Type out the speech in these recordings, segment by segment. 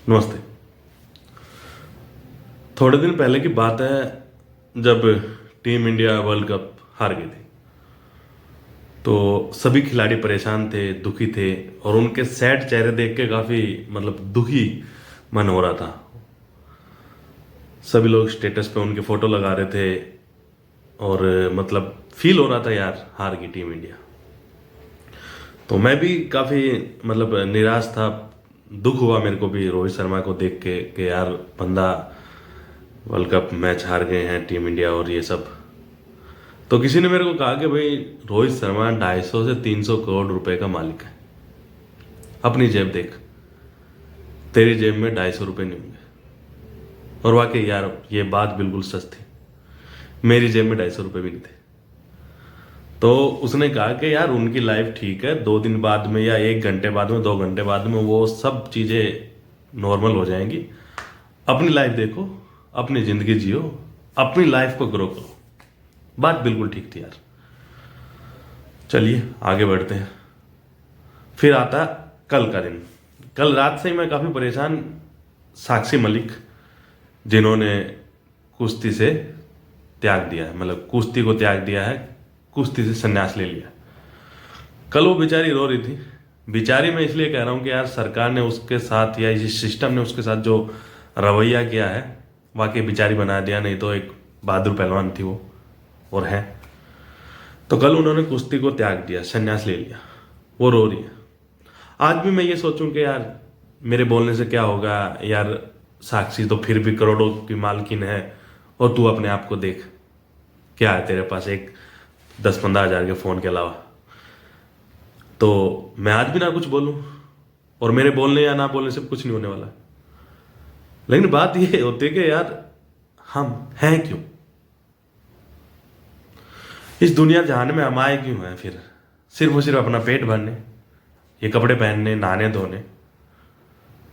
नमस्ते। थोड़े दिन पहले की बात है जब टीम इंडिया वर्ल्ड कप हार गई थी। तो सभी खिलाड़ी परेशान थे, दुखी थे और उनके सैड चेहरे देख के काफ़ी दुखी मन हो रहा था। सभी लोग स्टेटस पे उनके फ़ोटो लगा रहे थे और फील हो रहा था यार, हार गई टीम इंडिया। तो मैं भी काफ़ी निराश था। दुख हुआ मेरे को भी रोहित शर्मा को देख के कि यार बंदा वर्ल्ड कप मैच हार गए हैं टीम इंडिया और ये सब। तो किसी ने मेरे को कहा कि भाई रोहित शर्मा 250 से 300 करोड़ रुपए का मालिक है। अपनी जेब देख, तेरी जेब में 250 रुपए नहीं होंगे। और वाकई यार ये बात बिल्कुल सच थी, मेरी जेब में 250 रुपए भी नहीं थे। तो उसने कहा कि यार उनकी लाइफ ठीक है, 2 दिन बाद में या 1 घंटे बाद में 2 घंटे बाद में वो सब चीज़ें नॉर्मल हो जाएंगी। अपनी लाइफ देखो, अपनी ज़िंदगी जियो, अपनी लाइफ को ग्रो करो। बात बिल्कुल ठीक थी यार। चलिए आगे बढ़ते हैं। फिर आता कल का दिन। कल रात से ही मैं काफ़ी परेशान। साक्षी मलिक, जिन्होंने कुश्ती से त्याग दिया है, कुश्ती को त्याग दिया है, कुश्ती से संन्यास ले लिया। कल वो बेचारी रो रही थी। बेचारी मैं इसलिए कह रहा हूँ कि यार सरकार ने उसके साथ या इस सिस्टम ने उसके साथ जो रवैया किया है, वाकई बेचारी बना दिया। नहीं तो एक बहादुर पहलवान थी वो, और है। तो कल उन्होंने कुश्ती को त्याग दिया, संन्यास ले लिया। वो रो रही है। आज भी मैं ये सोचूं कि यार मेरे बोलने से क्या होगा यार, साक्षी तो फिर भी करोड़ों की मालकिन है और तू अपने आप को देख, क्या है तेरे पास एक 10-15 हज़ार के फ़ोन के अलावा। तो मैं आज भी ना कुछ बोलूं, और मेरे बोलने या ना बोलने से कुछ नहीं होने वाला। लेकिन बात ये होती है कि यार हम हैं क्यों इस दुनिया जहान में, हम आए क्यों हैं फिर? सिर्फ और सिर्फ अपना पेट भरने, ये कपड़े पहनने, नहाने धोने।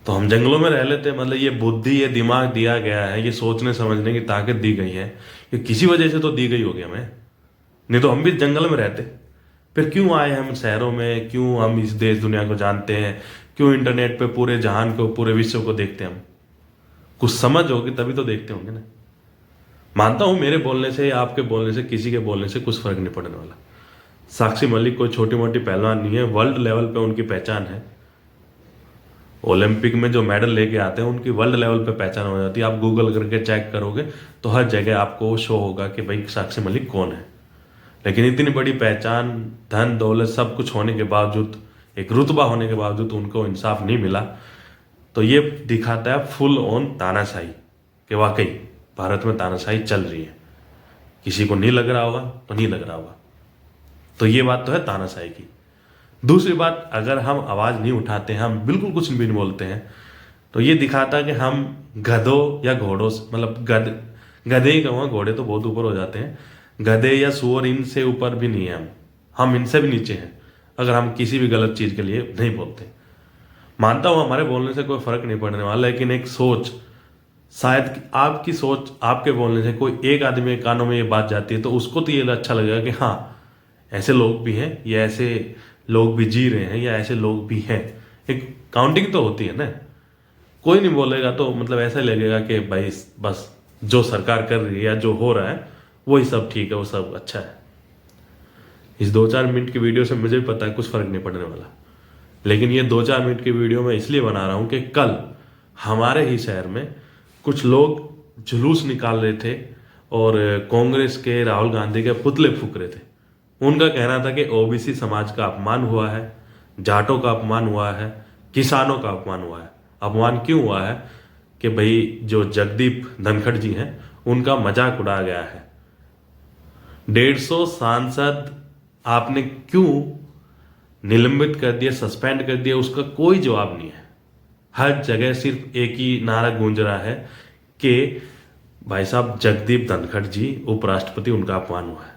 तो हम जंगलों में रह लेते। ये बुद्धि, ये दिमाग दिया गया है, ये सोचने समझने की ताकत दी गई है, ये किसी वजह से तो दी गई होगी हमें। नहीं तो हम भी जंगल में रहते। फिर क्यों आए हम शहरों में? क्यों हम इस देश दुनिया को जानते हैं? क्यों इंटरनेट पे पूरे जहान को, पूरे विश्व को देखते हैं हम? कुछ समझ होगी तभी तो देखते होंगे ना। मानता हूं मेरे बोलने से या आपके बोलने से, किसी के बोलने से कुछ फर्क नहीं पड़ने वाला। साक्षी मलिक कोई छोटी मोटी पहलवान नहीं है, वर्ल्ड लेवल पे उनकी पहचान है। ओलंपिक में जो मेडल लेके आते हैं उनकी वर्ल्ड लेवल पे पहचान हो जाती है। आप गूगल करके चेक करोगे तो हर जगह आपको शो होगा कि भाई साक्षी मलिक कौन है। लेकिन इतनी बड़ी पहचान, धन दौलत सब कुछ होने के बावजूद, एक रुतबा होने के बावजूद उनको इंसाफ नहीं मिला। तो ये दिखाता है फुल ऑन तानाशाही, कि वाकई भारत में तानाशाही चल रही है। किसी को नहीं लग रहा होगा तो नहीं लग रहा होगा। तो ये बात तो है तानाशाही की। दूसरी बात, अगर हम आवाज़ नहीं उठाते हैं, हम बिल्कुल कुछ भी नहीं बोलते हैं, तो ये दिखाता है कि हम गधों या घोड़ों से, गधे ही कहूँगा, घोड़े तो बहुत ऊपर हो जाते हैं। गधे या सूअर, इनसे ऊपर भी नहीं है हम इनसे भी नीचे हैं अगर हम किसी भी गलत चीज़ के लिए नहीं बोलते। मानता हूँ हमारे बोलने से कोई फर्क नहीं पड़ने वाला, लेकिन एक सोच, शायद आपकी सोच, आपके बोलने से कोई एक आदमी के कानों में ये बात जाती है तो उसको तो ये अच्छा लगेगा कि हाँ ऐसे लोग भी हैं, या ऐसे लोग भी जी रहे हैं, या ऐसे लोग भी हैं। एक काउंटिंग तो होती है ना। कोई नहीं बोलेगा तो ऐसा लगेगा कि भाई बस जो सरकार कर रही है या जो हो रहा है वही सब ठीक है, वो सब अच्छा है। इस 2-4 मिनट की वीडियो से मुझे भी पता है कुछ फर्क नहीं पड़ने वाला। लेकिन ये 2-4 मिनट की वीडियो मैं इसलिए बना रहा हूँ कि कल हमारे ही शहर में कुछ लोग जुलूस निकाल रहे थे और कांग्रेस के, राहुल गांधी के पुतले फूक रहे थे। उनका कहना था कि ओबीसी समाज का अपमान हुआ है, जाटों का अपमान हुआ है, किसानों का अपमान हुआ है। अपमान क्यों हुआ है? कि भाई जो जगदीप धनखड़ जी हैं उनका मजाक उड़ाया गया है। 150 सांसद आपने क्यों निलंबित कर दिया, सस्पेंड कर दिया, उसका कोई जवाब नहीं है। हर जगह सिर्फ एक ही नारा गूंज रहा है कि भाई साहब जगदीप धनखड़ जी उपराष्ट्रपति, उनका अपमान हुआ है।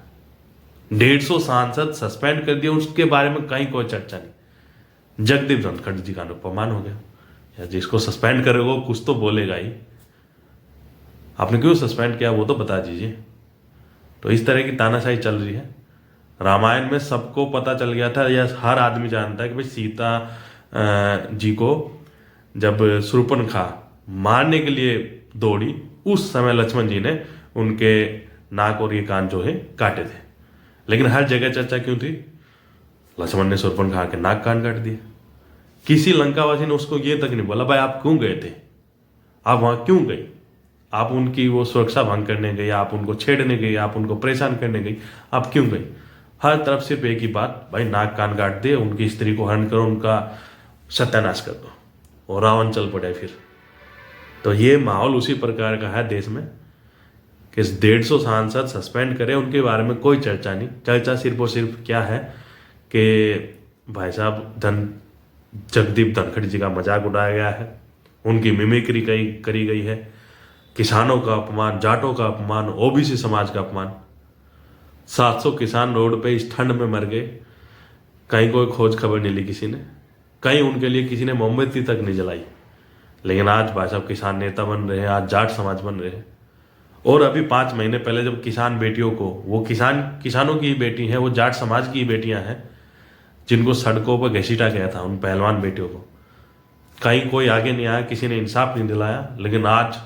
150 सांसद सस्पेंड कर दिया, उसके बारे में कहीं कोई चर्चा नहीं। जगदीप धनखड़ जी का अपमान हो गया। या जिसको सस्पेंड करेगा वो कुछ तो बोलेगा ही। आपने क्यों सस्पेंड किया वो तो बता दीजिए। तो इस तरह की तानाशाही चल रही है। रामायण में सबको पता चल गया था, या हर आदमी जानता है कि भाई सीता जी को जब शूर्पणखा मारने के लिए दौड़ी, उस समय लक्ष्मण जी ने उनके नाक और ये कान जो है काटे थे। लेकिन हर जगह चर्चा क्यों थी? लक्ष्मण ने शूर्पणखा के नाक कान काट दिए। किसी लंकावासी ने उसको ये तक नहीं बोला भाई आप क्यों गए थे, आप वहां क्यों गई, आप उनकी वो सुरक्षा भंग करने गई, आप उनको छेड़ने गई, आप उनको परेशान करने गई, आप क्यों गई? हर तरफ सिर्फ एक ही बात, भाई नाक कान काट दे, उनकी स्त्री को हरण करो, उनका सत्यानाश कर दो। और रावण चल पड़े फिर। तो ये माहौल उसी प्रकार का है देश में कि 150 सांसद सस्पेंड करे, उनके बारे में कोई चर्चा नहीं। चर्चा सिर्फ और सिर्फ क्या है कि भाई साहब जगदीप धनखड़ जी का मजाक उड़ाया गया है, उनकी मिमिक्री करी गई है, किसानों का अपमान, जाटों का अपमान, ओबीसी समाज का अपमान। 700 किसान रोड पे इस ठंड में मर गए, कहीं कोई खोज खबर नहीं ली किसी ने, कहीं उनके लिए किसी ने मोमबत्ती तक नहीं जलाई। लेकिन आज भाई साहब किसान नेता बन रहे हैं, आज जाट समाज बन रहे हैं। और अभी 5 महीने पहले जब किसान बेटियों को, वो किसानों की ही बेटी हैं, वो जाट समाज की ही बेटियां हैं, जिनको सड़कों पर घसीटा गया था, उन पहलवान बेटियों को, कहीं कोई आगे नहीं आया, किसी ने इंसाफ नहीं दिलाया। लेकिन आज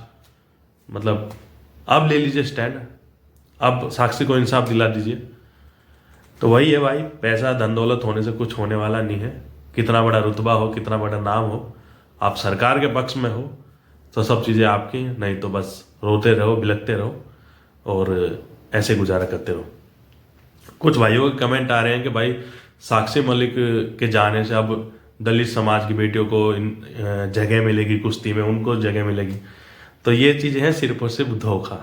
मतलब अब ले लीजिए स्टैंड, अब साक्षी को इंसाफ दिला दीजिए। तो वही है भाई, पैसा धन दौलत होने से कुछ होने वाला नहीं है। कितना बड़ा रुतबा हो, कितना बड़ा नाम हो, आप सरकार के पक्ष में हो तो सब चीज़ें आपकी हैं, नहीं तो बस रोते रहो, बिलखते रहो और ऐसे गुजारा करते रहो। कुछ भाइयों के कमेंट आ रहे हैं कि भाई साक्षी मलिक के जाने से अब दलित समाज की बेटियों को जगह मिलेगी, कुश्ती में उनको जगह मिलेगी। तो ये चीज़ें हैं सिर्फ और सिर्फ धोखा।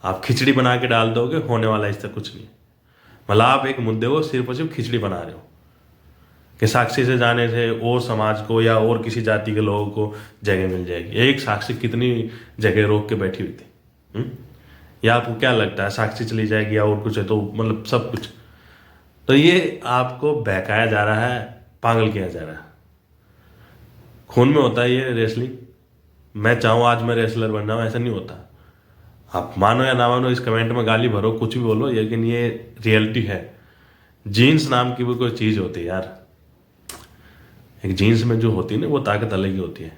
आप खिचड़ी बना के डाल दोगे, होने वाला इससे कुछ नहीं। मतलब आप एक मुद्दे को सिर्फ और सिर्फ खिचड़ी बना रहे हो कि साक्षी से जाने से और समाज को या और किसी जाति के लोगों को जगह मिल जाएगी। एक साक्षी कितनी जगह रोक के बैठी हुई थी। या आपको क्या लगता है साक्षी चली जाएगी या और कुछ है तो मतलब सब कुछ? तो ये आपको बहकाया जा रहा है, पागल किया जा रहा है। खून में होता है ये रेसलिंग। मैं चाहूँ आज मैं रेसलर बन रहा हूँ, ऐसा नहीं होता। आप मानो या ना मानो, इस कमेंट में गाली भरो, कुछ भी बोलो, लेकिन ये रियलिटी है। जीन्स नाम की भी कोई चीज़ होती है यार। एक जीन्स में जो होती है ना, वो ताकत अलग ही होती है।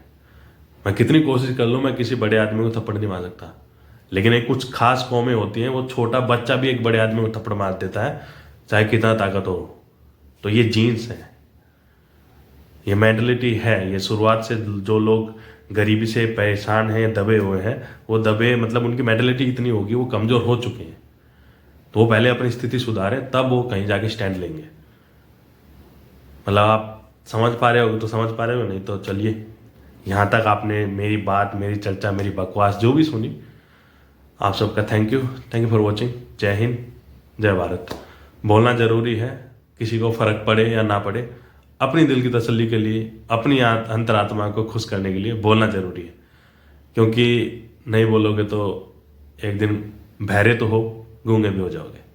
मैं कितनी कोशिश कर लूँ, मैं किसी बड़े आदमी को थप्पड़ नहीं मार सकता, लेकिन एक कुछ खास कौमें होती हैं, वो छोटा बच्चा भी एक बड़े आदमी को थप्पड़ मार देता है, चाहे कितना ताकत हो। तो ये जीन्स है, ये मेंटलिटी है। ये शुरुआत से जो लोग गरीबी से परेशान हैं, दबे हुए हैं, वो दबे मतलब उनकी मेंटलिटी इतनी होगी, वो कमज़ोर हो चुके हैं। तो वो पहले अपनी स्थिति सुधारें, तब वो कहीं जाके स्टैंड लेंगे। मतलब आप समझ पा रहे हो तो समझ पा रहे हो, नहीं तो चलिए। यहाँ तक आपने मेरी बात, मेरी चर्चा, मेरी बकवास जो भी सुनी, आप सबका थैंक यू फॉर वॉचिंग। जय हिंद, जय भारत। बोलना ज़रूरी है, किसी को फ़र्क पड़े या ना पड़े, अपनी दिल की तसल्ली के लिए, अपनी अंतरात्मा को खुश करने के लिए बोलना ज़रूरी है। क्योंकि नहीं बोलोगे तो एक दिन बहरे तो हो, गूंगे भी हो जाओगे।